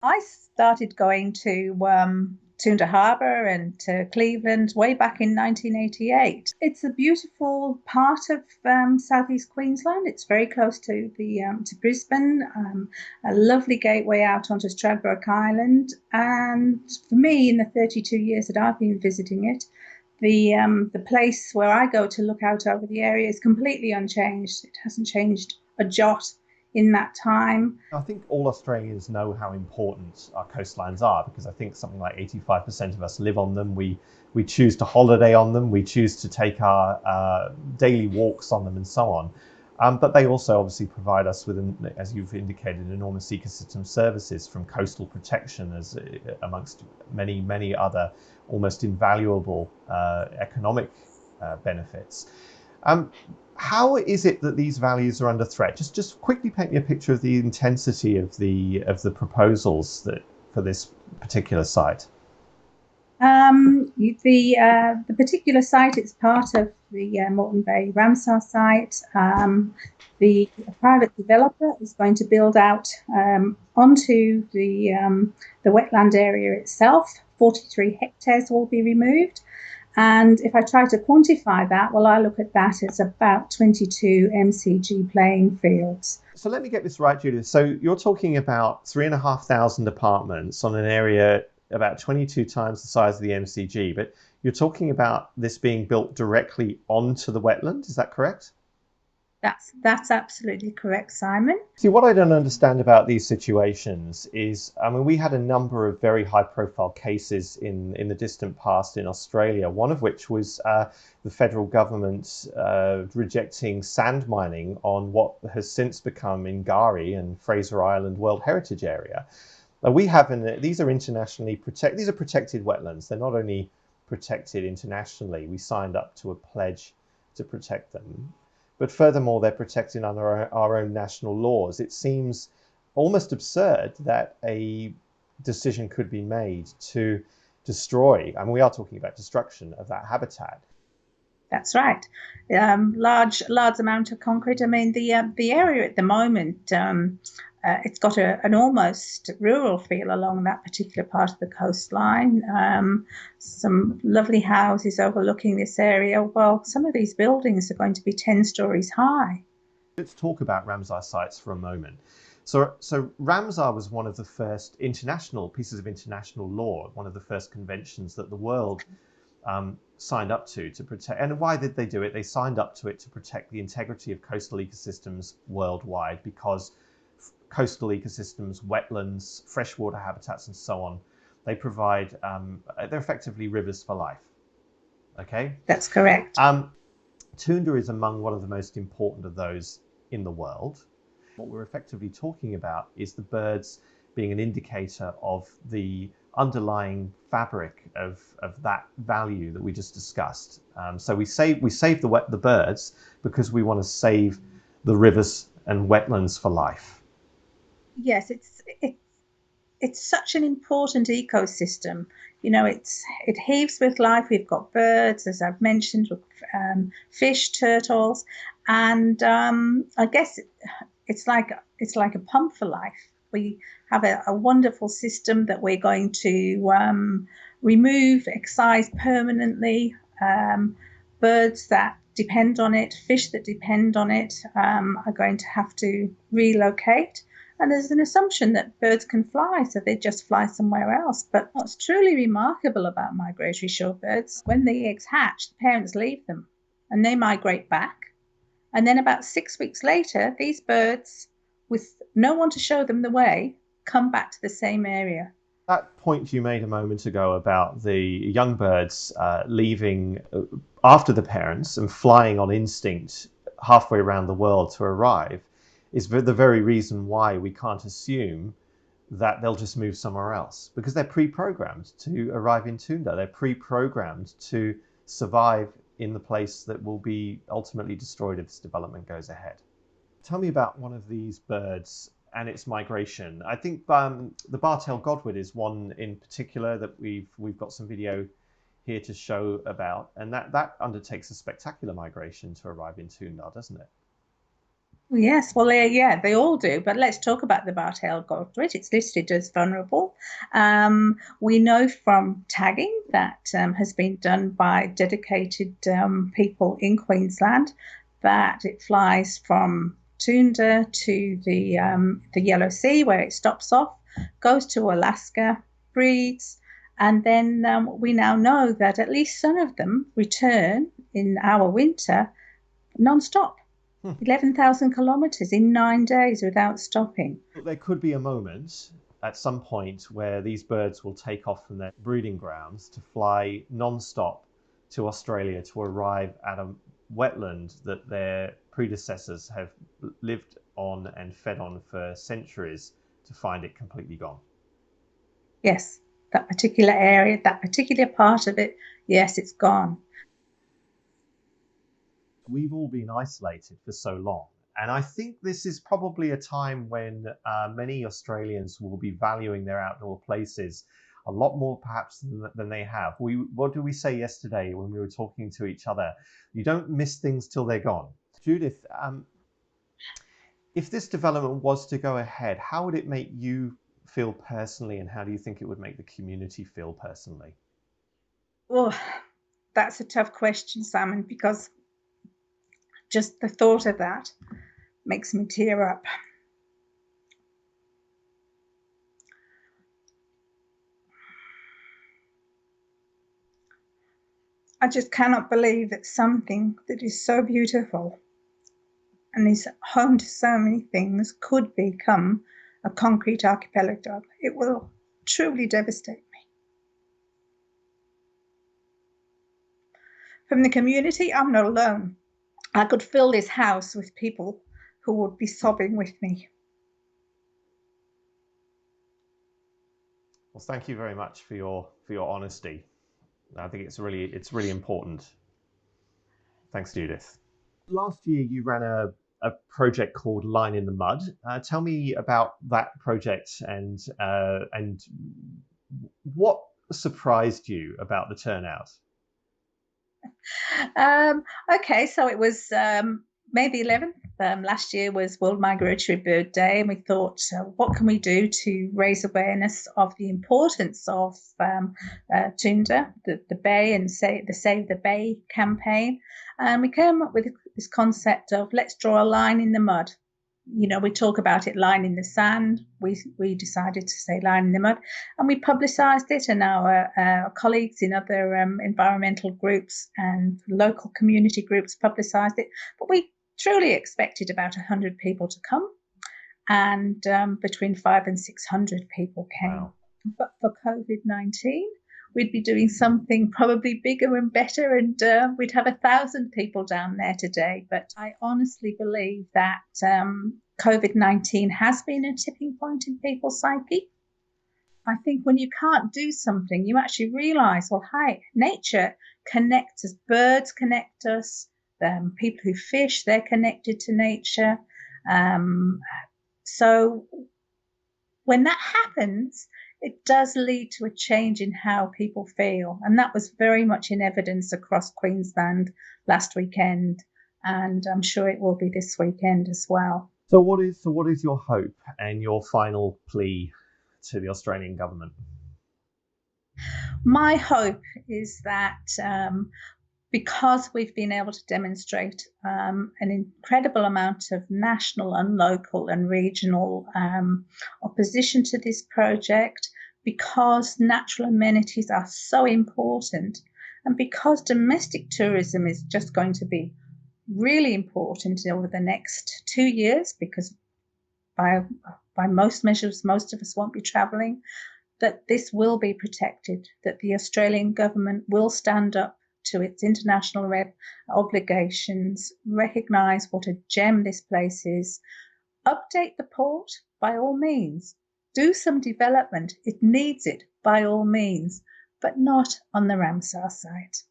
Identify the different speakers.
Speaker 1: I started going to Toondah Harbour and to Cleveland way back in 1988. It's a beautiful part of southeast Queensland. It's very close to the to Brisbane, a lovely gateway out onto Stradbroke Island. And for me, in the 32 years that I've been visiting it, the place where I go to look out over the area is completely unchanged. It hasn't changed a jot in that time.
Speaker 2: I think all Australians know how important our coastlines are because I think something like 85% of us live on them. We choose to holiday on them. We choose to take our daily walks on them and so on. But they also obviously provide us with, as you've indicated, enormous ecosystem services from coastal protection as amongst many other almost invaluable economic benefits. Um, how is it that these values are under threat? Just quickly paint me a picture of the intensity of the proposals that for this particular site.
Speaker 1: The particular site, it's part of the Moreton Bay Ramsar site. The private developer is going to build out onto the wetland area itself. 43 hectares will be removed. And if I try to quantify that, well, I look at that as about 22 MCG playing fields.
Speaker 2: So let me get this right, Judith. So you're talking about 3,500 apartments on an area about 22 times the size of the MCG, but you're talking about this being built directly onto the wetland. Is that correct?
Speaker 1: That's absolutely correct, Simon.
Speaker 2: See, what I don't understand about these situations is, I mean, we had a number of very high-profile cases in the distant past in Australia, one of which was the federal government rejecting sand mining on what has since become Ngari and Fraser Island World Heritage Area. We have, these are internationally protected, these are protected wetlands. They're not only protected internationally, we signed up to a pledge to protect them. But furthermore, they're protected under our own national laws. It seems almost absurd that a decision could be made to destroy, and we are talking about destruction of that habitat.
Speaker 1: That's right. Large amount of concrete. I mean, the area at the moment, it's got an almost rural feel along that particular part of the coastline. Some lovely houses overlooking this area. Well, some of these buildings are going to be 10 stories high.
Speaker 2: Let's talk about Ramsar sites for a moment. So Ramsar was one of the first international pieces of international law, one of the first conventions that the world signed up to protect. And why did they do it? They signed up to it to protect the integrity of coastal ecosystems worldwide because coastal ecosystems, wetlands, freshwater habitats, and so on, they provide, they're effectively rivers for life. Okay?
Speaker 1: That's correct.
Speaker 2: Toondah is among one of the most important of those in the world. What we're effectively talking about is the birds being an indicator of the underlying fabric of that value that we just discussed. So we save the birds because we want to save the rivers and wetlands for life.
Speaker 1: Yes, it's such an important ecosystem. You know, it heaves with life. We've got birds, as I've mentioned, fish, turtles, and I guess it's like a pump for life. We have a wonderful system that we're going to remove, excise permanently. Birds that depend on it, fish that depend on it, are going to have to relocate. And there's an assumption that birds can fly, so they just fly somewhere else. But what's truly remarkable about migratory shorebirds, when the eggs hatch, the parents leave them and they migrate back. And then about 6 weeks later, these birds, with no one to show them the way, come back to the same area.
Speaker 2: That point you made a moment ago about the young birds leaving after the parents and flying on instinct halfway around the world to arrive is the very reason why we can't assume that they'll just move somewhere else, because they're pre-programmed to arrive in Toondah. They're pre-programmed to survive in the place that will be ultimately destroyed if this development goes ahead. Tell me about one of these birds and its migration. I think the bar-tailed godwit is one in particular that we've got some video here to show about, and that undertakes a spectacular migration to arrive in Toondah, doesn't it?
Speaker 1: Yes, well, they all do. But let's talk about the Bartail godwit. It's listed as vulnerable. We know from tagging that has been done by dedicated people in Queensland that it flies from Toondah to the Yellow Sea where it stops off, goes to Alaska, breeds, and then we now know that at least some of them return in our winter non-stop.
Speaker 2: Hmm.
Speaker 1: 11,000 kilometres in 9 days without stopping.
Speaker 2: There could be a moment at some point where these birds will take off from their breeding grounds to fly non-stop to Australia to arrive at a wetland that their predecessors have lived on and fed on for centuries, to find it completely gone.
Speaker 1: Yes, that particular area, that particular part of it, yes, it's gone.
Speaker 2: We've all been isolated for so long. And I think this is probably a time when many Australians will be valuing their outdoor places a lot more perhaps than they have. What did we say yesterday when we were talking to each other? You don't miss things till they're gone. Judith, if this development was to go ahead, how would it make you feel personally, and how do you think it would make the community feel personally?
Speaker 1: Oh, that's a tough question, Simon, because just the thought of that makes me tear up. I just cannot believe that something that is so beautiful and is home to so many things could become a concrete archipelago. It will truly devastate me. From the community, I'm not alone. I could fill this house with people who would be sobbing with me.
Speaker 2: Well, thank you very much for your honesty. I think it's really important. Thanks, Judith. Last year, you ran a project called Line in the Mud. Tell me about that project, and what surprised you about the turnout?
Speaker 1: Um, okay, so it was May the 11th. Last year was World Migratory Bird Day, and we thought, what can we do to raise awareness of the importance of Toondah, the Bay, and the Save the Bay campaign. And we came up with this concept of let's draw a line in the mud. We talk about it line in the sand. We decided to say line in the mud, and we publicised it, and our colleagues in other environmental groups and local community groups publicised it. But we truly expected about 100 people to come, and between 500 and 600 people came.
Speaker 2: Wow.
Speaker 1: But for COVID-19, we'd be doing something probably bigger and better, and we'd have 1,000 people down there today. But I honestly believe that COVID-19 has been a tipping point in people's psyche. I think when you can't do something, you actually realize, well, hi, nature connects us, birds connect us, people who fish, they're connected to nature. So when that happens, it does lead to a change in how people feel. And that was very much in evidence across Queensland last weekend. And I'm sure it will be this weekend as well.
Speaker 2: So what is your hope and your final plea to the Australian government?
Speaker 1: My hope is that because we've been able to demonstrate an incredible amount of national and local and regional opposition to this project, because natural amenities are so important, and because domestic tourism is just going to be really important over the next 2 years, because by most measures, most of us won't be travelling, that this will be protected, that the Australian government will stand up to its international obligations, recognise what a gem this place is, update the port by all means, do some development, it needs it by all means, but not on the Ramsar site.